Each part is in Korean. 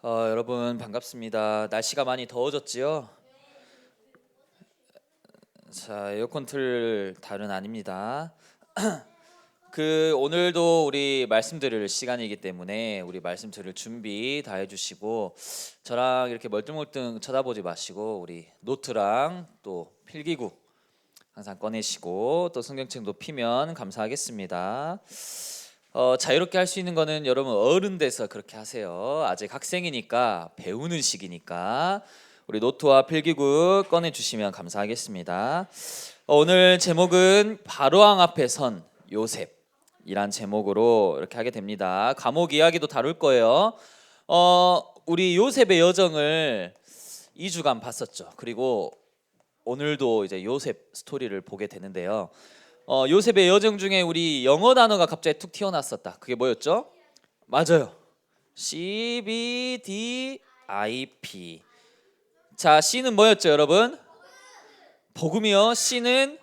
여러분 반갑습니다. 날씨가 많이 더워졌지요? 자, 에어컨 틀 달은 아닙니다. 오늘도 우리 말씀 들을 시간이기 때문에 우리 말씀 들을 준비 다 해주시고 저랑 이렇게 멀뚱멀뚱 쳐다보지 마시고 우리 노트랑 또 필기구 항상 꺼내시고 또 성경책도 피면 감사하겠습니다. 자유롭게 할 수 있는 거는 여러분 어른 돼서 그렇게 하세요. 아직 학생이니까 배우는 시기니까 우리 노트와 필기구 꺼내 주시면 감사하겠습니다. 오늘 제목은 바로왕 앞에 선 요셉이란 제목으로 이렇게 하게 됩니다. 감옥 이야기도 다룰 거예요. 우리 요셉의 여정을 2주간 봤었죠. 그리고 오늘도 이제 요셉 스토리를 보게 되는데요. 요셉의 여정 중에 우리 영어 단어가 갑자기 툭 튀어나왔었다. 그게 뭐였죠? 맞아요. CBDIP. 자, C는 뭐였죠, 여러분? 복음이요. C는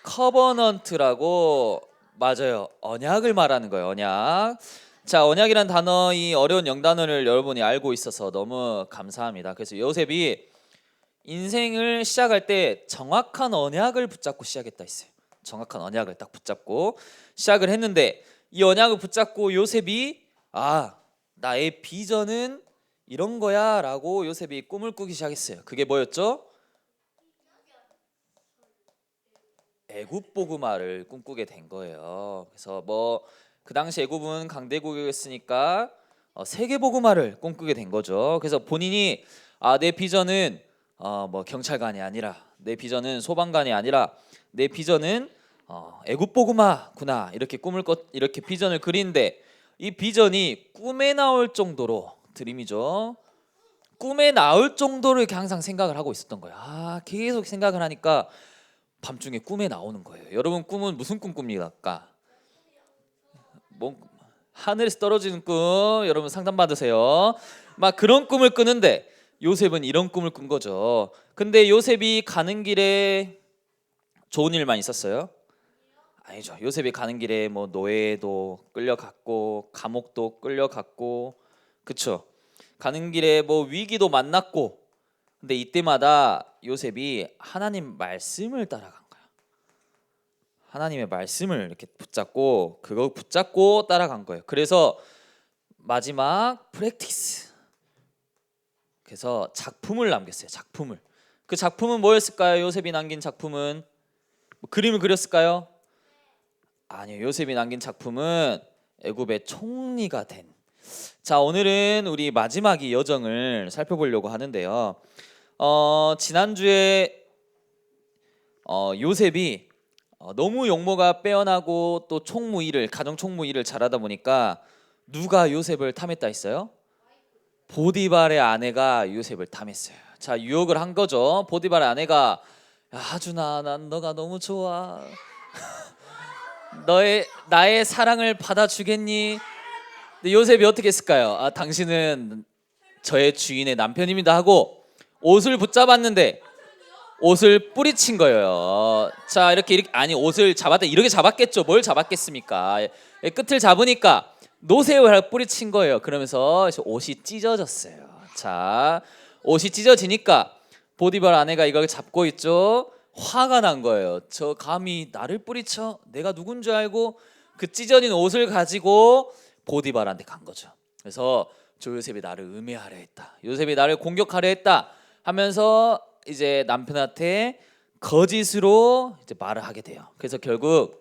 커버넌트라고. 맞아요. 언약을 말하는 거예요. 언약. 자, 언약이란 단어, 이 어려운 영단어를 여러분이 알고 있어서 너무 감사합니다. 그래서 요셉이 인생을 시작할 때 정확한 언약을 붙잡고 시작했다 했어요. 정확한 언약을 딱 붙잡고 시작을 했는데 이 언약을 붙잡고 요셉이 나의 비전은 이런 거야 라고 요셉이 꿈을 꾸기 시작했어요. 그게 뭐였죠? 애굽 보그마를 꿈꾸게 된 거예요. 그래서 그 당시 애굽은 강대국이었으니까 세계 보그마를 꿈꾸게 된 거죠. 그래서 본인이 내 비전은 경찰관이 아니라, 내 비전은 소방관이 아니라 내 비전은 애굽 보그마구나, 이렇게 비전을 그리는데 이 비전이 꿈에 나올 정도로, 드림이죠, 꿈에 나올 정도로 이렇게 항상 생각을 하고 있었던 거예요. 계속 생각을 하니까 밤중에 꿈에 나오는 거예요. 여러분 꿈은 무슨 꿈 꿉니까? 하늘에서 떨어지는 꿈, 여러분 상담 받으세요. 막 그런 꿈을 꾸는데 요셉은 이런 꿈을 꾼 거죠. 근데 요셉이 가는 길에 좋은 일만 있었어요? 아니죠. 요셉이 가는 길에 노예도 끌려갔고 감옥도 끌려갔고, 그쵸? 가는 길에 위기도 만났고, 근데 이때마다 요셉이 하나님 말씀을 따라간 거야. 하나님의 말씀을 이렇게 붙잡고 따라간 거예요. 그래서 마지막 프랙티스, 그래서 작품을 남겼어요. 작품을. 그 작품은 뭐였을까요? 요셉이 남긴 작품은 그림을 그렸을까요? 아니요. 요셉이 남긴 작품은 애굽의 총리가 된. 자, 오늘은 우리 마지막 이 여정을 살펴보려고 하는데요. 지난주에 요셉이 너무 용모가 빼어나고 또 가정 총무 일을 잘하다 보니까 누가 요셉을 탐했다 했어요? 보디발의 아내가 요셉을 탐했어요. 자, 유혹을 한 거죠. 보디발의 아내가, 하준아, 난 너가 너무 좋아. 나의 사랑을 받아주겠니? 근데 요셉이 어떻게 했을까요? 당신은 저의 주인의 남편입니다 하고 옷을 붙잡았는데 옷을 뿌리친 거예요. 자, 이렇게 옷을 잡았다, 이렇게 잡았겠죠. 뭘 잡았겠습니까? 끝을 잡으니까 노새우를 뿌리친 거예요. 그러면서 옷이 찢어졌어요. 자, 옷이 찢어지니까 보디발 아내가 이걸 잡고 있죠. 화가 난 거예요. 저 감히 나를 뿌리쳐? 내가 누군 줄 알고? 그 찢어진 옷을 가지고 보디발한테 간 거죠. 그래서 저 요셉이 나를 음해하려 했다, 요셉이 나를 공격하려 했다 하면서 이제 남편한테 거짓으로 이제 말을 하게 돼요. 그래서 결국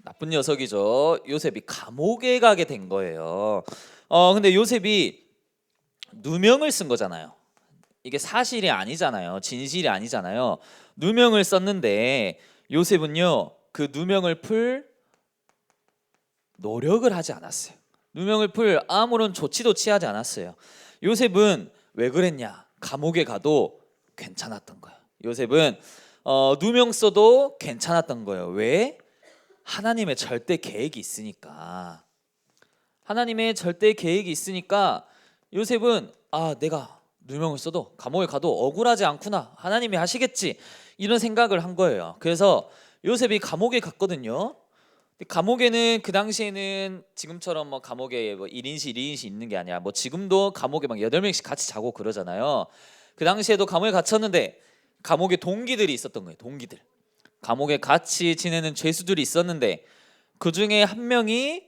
나쁜 녀석이죠. 요셉이 감옥에 가게 된 거예요. 근데 요셉이 누명을 쓴 거잖아요. 이게 사실이 아니잖아요. 진실이 아니잖아요. 누명을 썼는데 요셉은요, 그 누명을 풀 노력을 하지 않았어요. 누명을 풀 아무런 조치도 취하지 않았어요. 요셉은 왜 그랬냐? 감옥에 가도 괜찮았던 거예요. 요셉은 누명 써도 괜찮았던 거예요. 왜? 하나님의 절대 계획이 있으니까. 하나님의 절대 계획이 있으니까 요셉은 내가 누명을 써도 감옥에 가도 억울하지 않구나, 하나님이 하시겠지, 이런 생각을 한 거예요. 그래서 요셉이 감옥에 갔거든요. 감옥에는 그 당시에는 지금처럼 뭐 감옥에 뭐 1인실, 2인실 있는 게 아니야. 뭐 지금도 감옥에 막 8명씩 같이 자고 그러잖아요. 그 당시에도 감옥에 갇혔는데 감옥에 동기들이 있었던 거예요. 동기들. 감옥에 같이 지내는 죄수들이 있었는데 그 중에 한 명이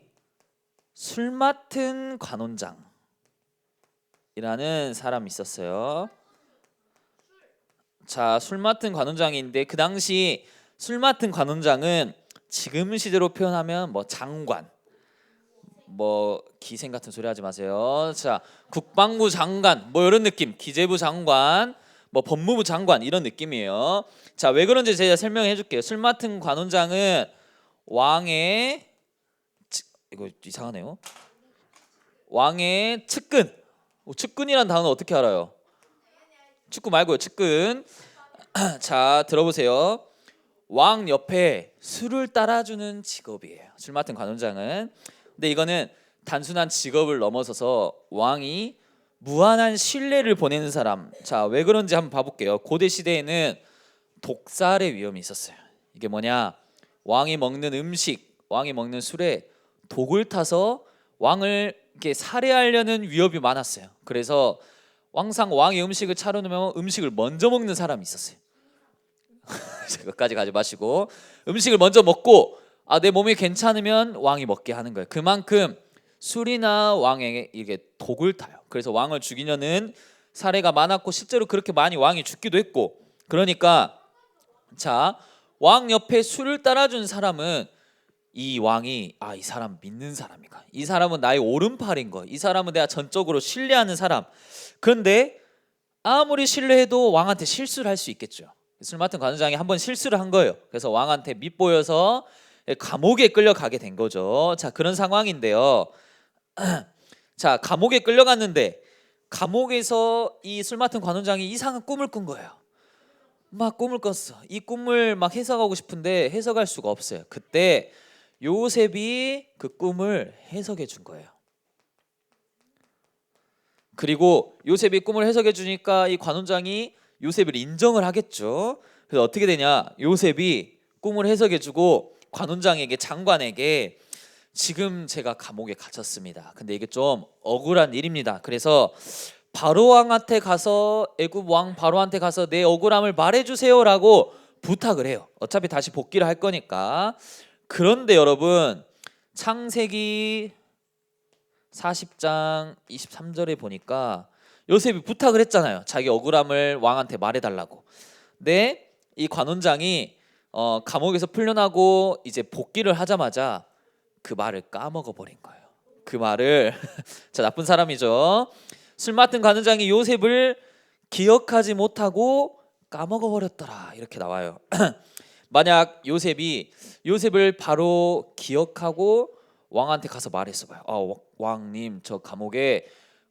술 맡은 관원장이라는 사람이 있었어요. 자, 술 맡은 관원장인데 그 당시 술 맡은 관원장은 지금 시대로 표현하면 뭐 장관, 뭐 기생 같은 소리 하지 마세요. 자, 국방부 장관, 뭐 이런 느낌, 기재부 장관, 뭐 법무부 장관 이런 느낌이에요. 자, 왜 그런지 제가 설명해 줄게요. 술 맡은 관원장은 왕의 이거 이상하네요. 왕의 측근. 측근이란 단어 어떻게 알아요? 축구 말고요. 측근. 자, 들어보세요. 왕 옆에 술을 따라주는 직업이에요. 술 맡은 관원장은. 근데 이거는 단순한 직업을 넘어서서 왕이 무한한 신뢰를 보내는 사람. 자, 왜 그런지 한번 봐볼게요. 고대 시대에는 독살의 위험이 있었어요. 이게 뭐냐? 왕이 먹는 음식, 왕이 먹는 술에 독을 타서 왕을 이렇게 살해하려는 위협이 많았어요. 그래서 항상 왕이 음식을 차려놓으면 음식을 먼저 먹는 사람이 있었어요. 끝까지 가지 마시고 음식을 먼저 먹고 내 몸이 괜찮으면 왕이 먹게 하는 거예요. 그만큼 술이나 왕에게 이게 독을 타요. 그래서 왕을 죽이려는 사례가 많았고 실제로 그렇게 많이 왕이 죽기도 했고 그러니까 자, 왕 옆에 술을 따라준 사람은 이 왕이 이 사람 믿는 사람이가 이 사람은 나의 오른팔인 거 이 사람은 내가 전적으로 신뢰하는 사람. 그런데 아무리 신뢰해도 왕한테 실수를 할 수 있겠죠. 술 맡은 관원장이 한번 실수를 한 거예요. 그래서 왕한테 밉보여서 감옥에 끌려가게 된 거죠. 자, 그런 상황인데요. 자, 감옥에 끌려갔는데 감옥에서 이 술 맡은 관원장이 이상한 꿈을 꾼 거예요. 막 꿈을 꿨어. 이 꿈을 막 해석하고 싶은데 해석할 수가 없어요. 그때 요셉이 그 꿈을 해석해 준 거예요. 그리고 요셉이 꿈을 해석해 주니까 이 관원장이 요셉을 인정을 하겠죠. 그래서 어떻게 되냐? 요셉이 꿈을 해석해 주고 관원장에게 장관에게 지금 제가 감옥에 갇혔습니다. 근데 이게 좀 억울한 일입니다. 그래서 바로 왕한테 가서 애굽 왕 바로한테 가서 내 억울함을 말해주세요라고 부탁을 해요. 어차피 다시 복귀를 할 거니까. 그런데 여러분 창세기 40장 23절에 보니까 요셉이 부탁을 했잖아요. 자기 억울함을 왕한테 말해달라고. 근데 이 관원장이 감옥에서 풀려나고 이제 복귀를 하자마자 그 말을 까먹어 버린 거예요. 그 말을 자, 나쁜 사람이죠. 술 맡은 관원장이 요셉을 기억하지 못하고 까먹어 버렸더라 이렇게 나와요. 만약 요셉이 요셉을 바로 기억하고 왕한테 가서 말했어 봐요. 왕님 저 감옥에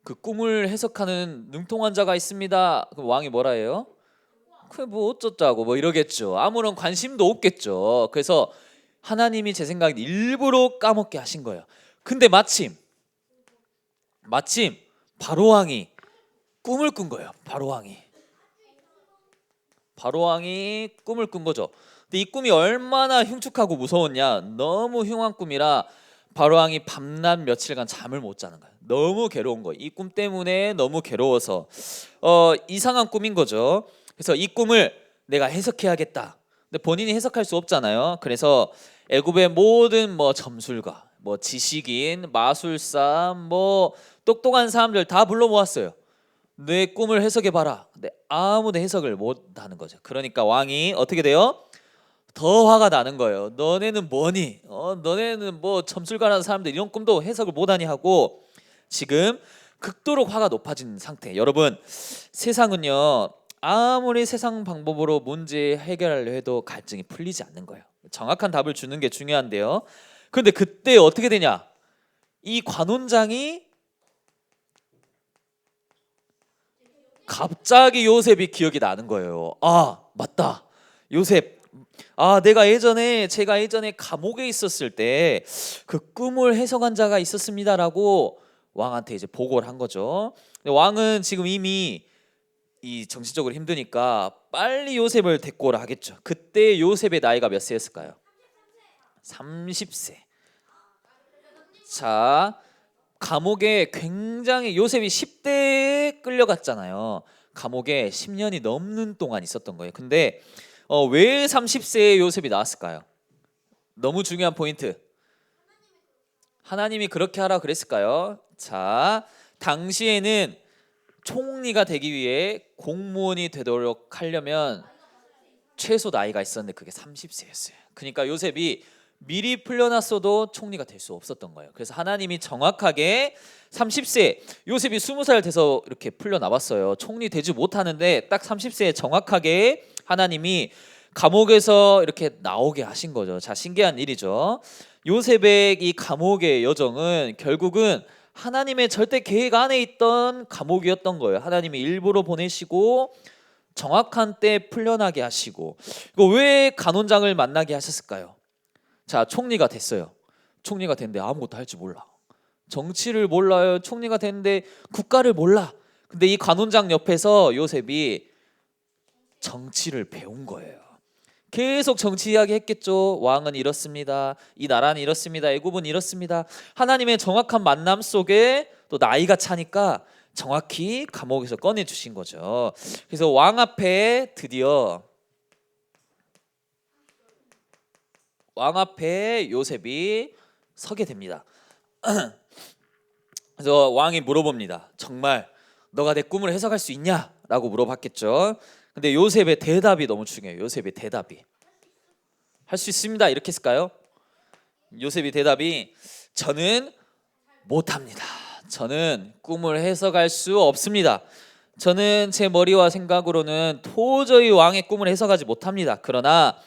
그 꿈을 해석하는 능통한 자가 있습니다. 그럼 왕이 뭐라 해요? 그 뭐 어쩌자고 뭐 이러겠죠. 아무런 관심도 없겠죠. 그래서 하나님이 제 생각에 일부러 까먹게 하신 거예요. 근데 마침 바로 왕이 꿈을 꾼 거예요. 바로 왕이 꿈을 꾼 거죠. 근데 이 꿈이 얼마나 흉측하고 무서웠냐. 너무 흉한 꿈이라 바로 왕이 밤낮 며칠간 잠을 못 자는 거예요. 너무 괴로운 거예요. 이 꿈 때문에 너무 괴로워서 이상한 꿈인 거죠. 그래서 이 꿈을 내가 해석해야겠다. 근데 본인이 해석할 수 없잖아요. 그래서 애굽의 모든 뭐 점술가, 뭐 지식인, 마술사, 뭐 똑똑한 사람들 다 불러 모았어요. 내 꿈을 해석해 봐라. 근데 아무도 해석을 못 하는 거죠. 그러니까 왕이 어떻게 돼요? 더 화가 나는 거예요. 너네는 뭐니? 너네는 뭐 점술가라는 사람들 이런 꿈도 해석을 못하니 하고 지금 극도로 화가 높아진 상태. 여러분 세상은요 아무리 세상 방법으로 문제 해결하려 해도 갈증이 풀리지 않는 거예요. 정확한 답을 주는 게 중요한데요. 그런데 그때 어떻게 되냐? 이 관원장이 갑자기 요셉이 기억이 나는 거예요. 맞다. 요셉. 제가 예전에 감옥에 있었을 때 그 꿈을 해석한 자가 있었습니다라고 왕한테 이제 보고를 한 거죠. 근데 왕은 지금 이미 이 정신적으로 힘드니까 빨리 요셉을 데리고 오라 하겠죠. 그때 요셉의 나이가 몇 세였을까요? 30세. 자, 감옥에 굉장히 요셉이 10대에 끌려갔잖아요. 감옥에 10년이 넘는 동안 있었던 거예요. 근데 왜 30세에 요셉이 나왔을까요? 너무 중요한 포인트. 하나님이 그렇게 하라 그랬을까요? 자, 당시에는 총리가 되기 위해 공무원이 되도록 하려면 최소 나이가 있었는데 그게 30세였어요. 그러니까 요셉이 미리 풀려났어도 총리가 될 수 없었던 거예요. 그래서 하나님이 정확하게 30세, 요셉이 20살 돼서 이렇게 풀려나왔어요. 총리 되지 못하는데 딱 30세에 정확하게 하나님이 감옥에서 이렇게 나오게 하신 거죠. 자, 신기한 일이죠. 요셉의 이 감옥의 여정은 결국은 하나님의 절대 계획 안에 있던 감옥이었던 거예요. 하나님이 일부러 보내시고 정확한 때 풀려나게 하시고. 이거 왜 간원장을 만나게 하셨을까요? 자, 총리가 됐어요. 총리가 됐는데 아무것도 할 줄 몰라. 정치를 몰라요. 총리가 됐는데 국가를 몰라. 근데 이 간원장 옆에서 요셉이 정치를 배운 거예요. 계속 정치 이야기 했겠죠. 왕은 이렇습니다. 이 나라는 이렇습니다. 애굽은 이렇습니다. 하나님의 정확한 만남 속에 또 나이가 차니까 정확히 감옥에서 꺼내 주신 거죠. 그래서 왕 앞에 드디어 요셉이 서게 됩니다. 그래서 왕이 물어봅니다. 정말 너가 내 꿈을 해석할 수 있냐? 라고 물어봤겠죠. 근데 요셉의 대답이 너무 중요해요. 요셉의 대답이 할 수 있습니다 이렇게 했을까요? 요셉의 대답이 저는 못합니다. 저는 꿈을 해석할 수 없습니다. 저는 제 머리와 생각으로는 도저히 왕의 꿈을 해석하지 못합니다. 그러나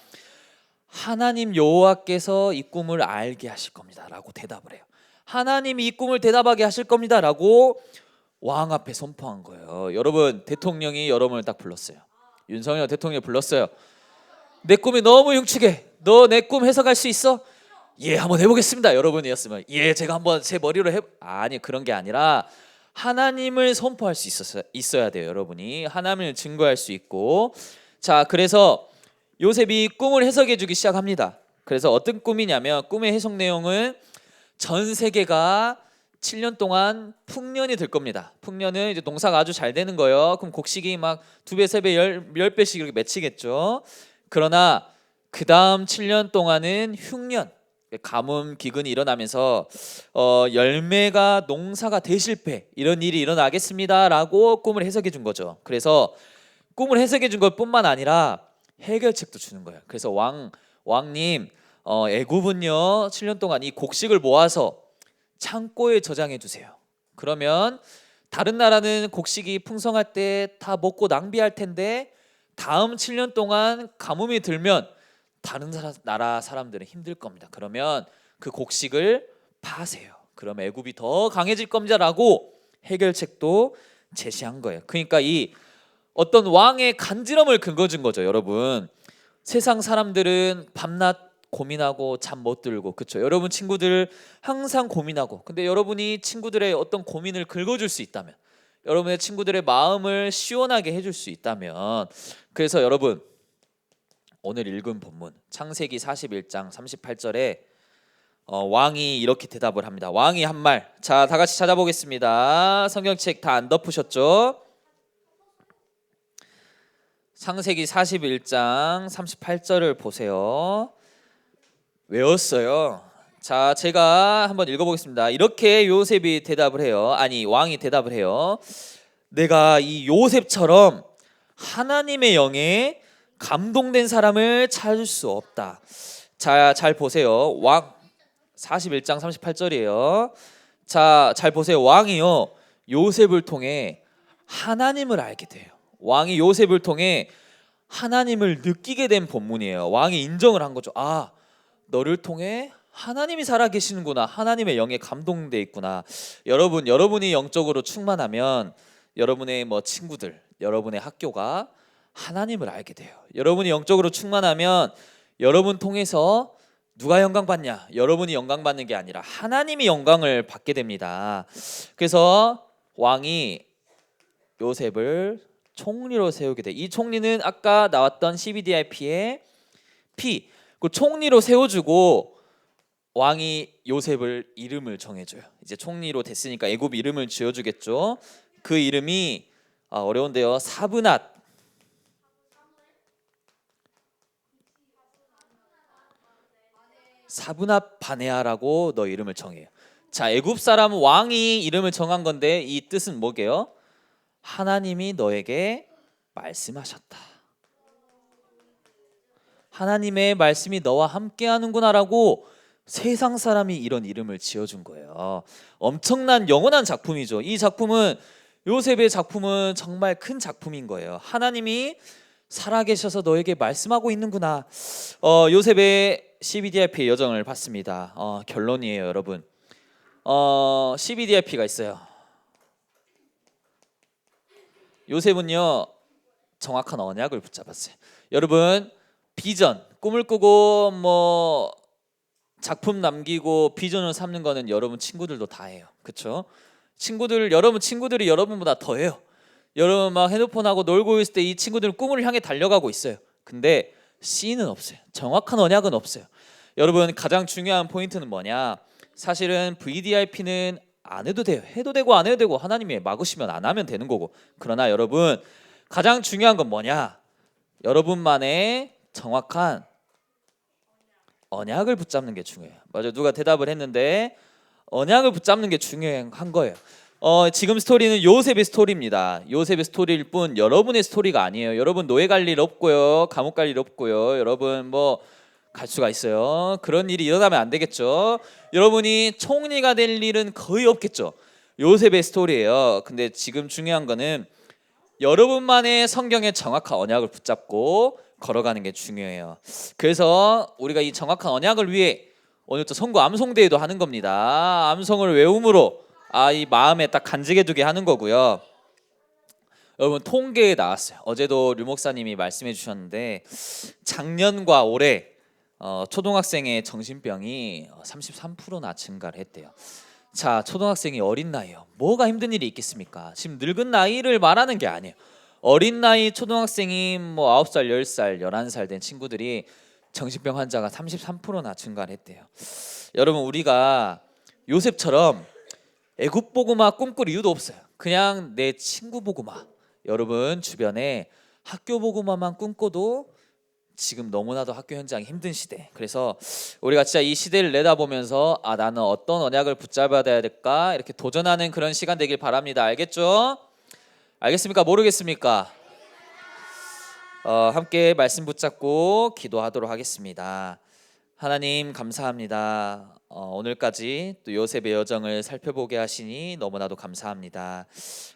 하나님 여호와께서 이 꿈을 알게 하실 겁니다 라고 대답을 해요. 하나님이 이 꿈을 대답하게 하실 겁니다 라고 왕 앞에 선포한 거예요. 여러분, 대통령이 여러분을 딱 불렀어요. 윤석열 대통령이 불렀어요. 내 꿈이 너무 흉측해. 너 내 꿈 해석할 수 있어? 예, 한번 해보겠습니다. 여러분이었으면 예, 제가 한번 제 머리로 아니, 그런 게 아니라 하나님을 선포할 수 있어야 돼요. 여러분이 하나님을 증거할 수 있고. 자, 그래서 요셉이 꿈을 해석해 주기 시작합니다. 그래서 어떤 꿈이냐면 꿈의 해석 내용은 전 세계가 7년 동안 풍년이 될 겁니다. 풍년은 이제 농사가 아주 잘 되는 거예요. 그럼 곡식이 막 2배, 3배, 10배씩 이렇게 맺히겠죠. 그러나 그 다음 7년 동안은 흉년, 가뭄 기근이 일어나면서 열매가 농사가 대실패 이런 일이 일어나겠습니다라고 꿈을 해석해 준 거죠. 그래서 꿈을 해석해 준 것뿐만 아니라 해결책도 주는 거예요. 그래서 왕님, 애굽은요 7년 동안 이 곡식을 모아서 창고에 저장해 두세요. 그러면 다른 나라는 곡식이 풍성할 때 다 먹고 낭비할 텐데 다음 7년 동안 가뭄이 들면 다른 나라 사람들은 힘들 겁니다. 그러면 그 곡식을 파세요. 그럼 애굽이 더 강해질 겁니다라고 해결책도 제시한 거예요. 그러니까 이 어떤 왕의 간지럼을 긁어준 거죠. 여러분, 세상 사람들은 밤낮 고민하고 잠 못 들고, 그렇죠? 여러분 친구들 항상 고민하고, 근데 여러분이 친구들의 어떤 고민을 긁어줄 수 있다면, 여러분의 친구들의 마음을 시원하게 해줄 수 있다면, 그래서 여러분 오늘 읽은 본문 창세기 41장 38절에 왕이 이렇게 대답을 합니다. 왕이 한 말, 자, 다 같이 찾아보겠습니다. 성경책 다 안 덮으셨죠? 창세기 41장 38절을 보세요. 외웠어요. 자, 제가 한번 읽어보겠습니다. 이렇게 요셉이 대답을 해요. 아니, 왕이 대답을 해요. 내가 이 요셉처럼 하나님의 영에 감동된 사람을 찾을 수 없다. 자, 잘 보세요. 왕 41장 38절이에요. 자, 잘 보세요. 왕이요 요셉을 통해 하나님을 알게 돼요. 왕이 요셉을 통해 하나님을 느끼게 된 본문이에요. 왕이 인정을 한 거죠. 아, 너를 통해 하나님이 살아계시는구나. 하나님의 영에 감동돼 있구나. 여러분이 영적으로 충만하면 여러분의 친구들, 여러분의 학교가 하나님을 알게 돼요. 여러분이 영적으로 충만하면 여러분 통해서 누가 영광 받냐? 여러분이 영광 받는 게 아니라 하나님이 영광을 받게 됩니다. 그래서 왕이 요셉을 총리로 세우게 돼. 이 총리는 아까 나왔던 CBDIP의 P, 그 총리로 세워주고 왕이 요셉을 이름을 정해줘요. 이제 총리로 됐으니까 애굽 이름을 지어주겠죠. 그 이름이 어려운데요. 사브낫 바네아라고 너 이름을 정해요. 자, 애굽 사람 왕이 이름을 정한 건데 이 뜻은 뭐게요? 하나님이 너에게 말씀하셨다. 하나님의 말씀이 너와 함께하는구나라고 세상 사람이 이런 이름을 지어준 거예요. 엄청난 영원한 작품이죠. 이 작품은 요셉의 작품은 정말 큰 작품인 거예요. 하나님이 살아계셔서 너에게 말씀하고 있는구나. 요셉의 CBDIP의 여정을 봤습니다. 결론이에요, 여러분. CBDIP가 있어요. 요셉은요 정확한 언약을 붙잡았어요. 여러분 비전, 꿈을 꾸고 뭐 작품 남기고 비전을 삼는 거는 여러분 친구들도 다 해요. 그렇죠? 여러분 친구들이 여러분보다 더 해요. 여러분 막 핸드폰하고 놀고 있을 때 이 친구들은 꿈을 향해 달려가고 있어요. 근데 C는 없어요. 정확한 언약은 없어요. 여러분 가장 중요한 포인트는 뭐냐? 사실은 VDIP는 안 해도 돼요. 해도 되고 안 해도 되고 하나님이 막으시면 안 하면 되는 거고. 그러나 여러분 가장 중요한 건 뭐냐? 여러분만의 정확한 언약을 붙잡는 게 중요해요. 맞아요. 누가 대답을 했는데 언약을 붙잡는 게 중요한 거예요. 지금 스토리는 요셉의 스토리입니다. 요셉의 스토리일 뿐 여러분의 스토리가 아니에요. 여러분 노예 갈 일 없고요. 감옥 갈 일 없고요. 여러분 뭐 갈 수가 있어요. 그런 일이 일어나면 안 되겠죠. 여러분이 총리가 될 일은 거의 없겠죠. 요셉의 스토리예요. 근데 지금 중요한 거는 여러분만의 성경의 정확한 언약을 붙잡고 걸어가는 게 중요해요. 그래서 우리가 이 정확한 언약을 위해 오늘부터 선고 암송대회도 하는 겁니다. 암송을 외움으로 이 마음에 딱 간직해 두게 하는 거고요. 여러분 통계에 나왔어요. 어제도 류 목사님이 말씀해 주셨는데 작년과 올해 초등학생의 정신병이 33%나 증가를 했대요. 자, 초등학생이 어린 나이요. 뭐가 힘든 일이 있겠습니까? 지금 늙은 나이를 말하는 게 아니에요. 어린 나이 초등학생이 뭐 9살, 10살, 11살 된 친구들이 정신병 환자가 33%나 증가를 했대요. 여러분 우리가 요셉처럼 애굽 보고마 꿈꿀 이유도 없어요. 그냥 내 친구 보고마. 여러분 주변에 학교 보고마만 꿈꿔도 지금 너무나도 학교 현장이 힘든 시대. 그래서 우리가 진짜 이 시대를 내다보면서 나는 어떤 언약을 붙잡아야 될까 이렇게 도전하는 그런 시간 되길 바랍니다. 알겠죠? 알겠습니까? 모르겠습니까? 함께 말씀 붙잡고 기도하도록 하겠습니다. 하나님 감사합니다. 오늘까지 또 요셉의 여정을 살펴보게 하시니 너무나도 감사합니다.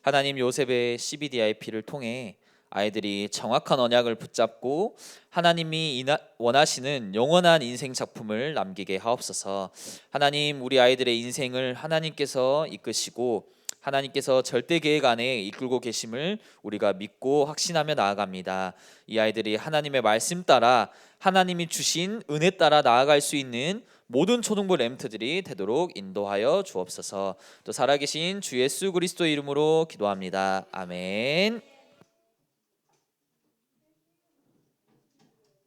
하나님 요셉의 CBDIP를 통해 아이들이 정확한 언약을 붙잡고 하나님이 원하시는 영원한 인생 작품을 남기게 하옵소서. 하나님 우리 아이들의 인생을 하나님께서 이끄시고 하나님께서 절대 계획 안에 이끌고 계심을 우리가 믿고 확신하며 나아갑니다. 이 아이들이 하나님의 말씀 따라 하나님이 주신 은혜 따라 나아갈 수 있는 모든 초등부 렘트들이 되도록 인도하여 주옵소서. 또 살아계신 주 예수 그리스도 이름으로 기도합니다. 아멘.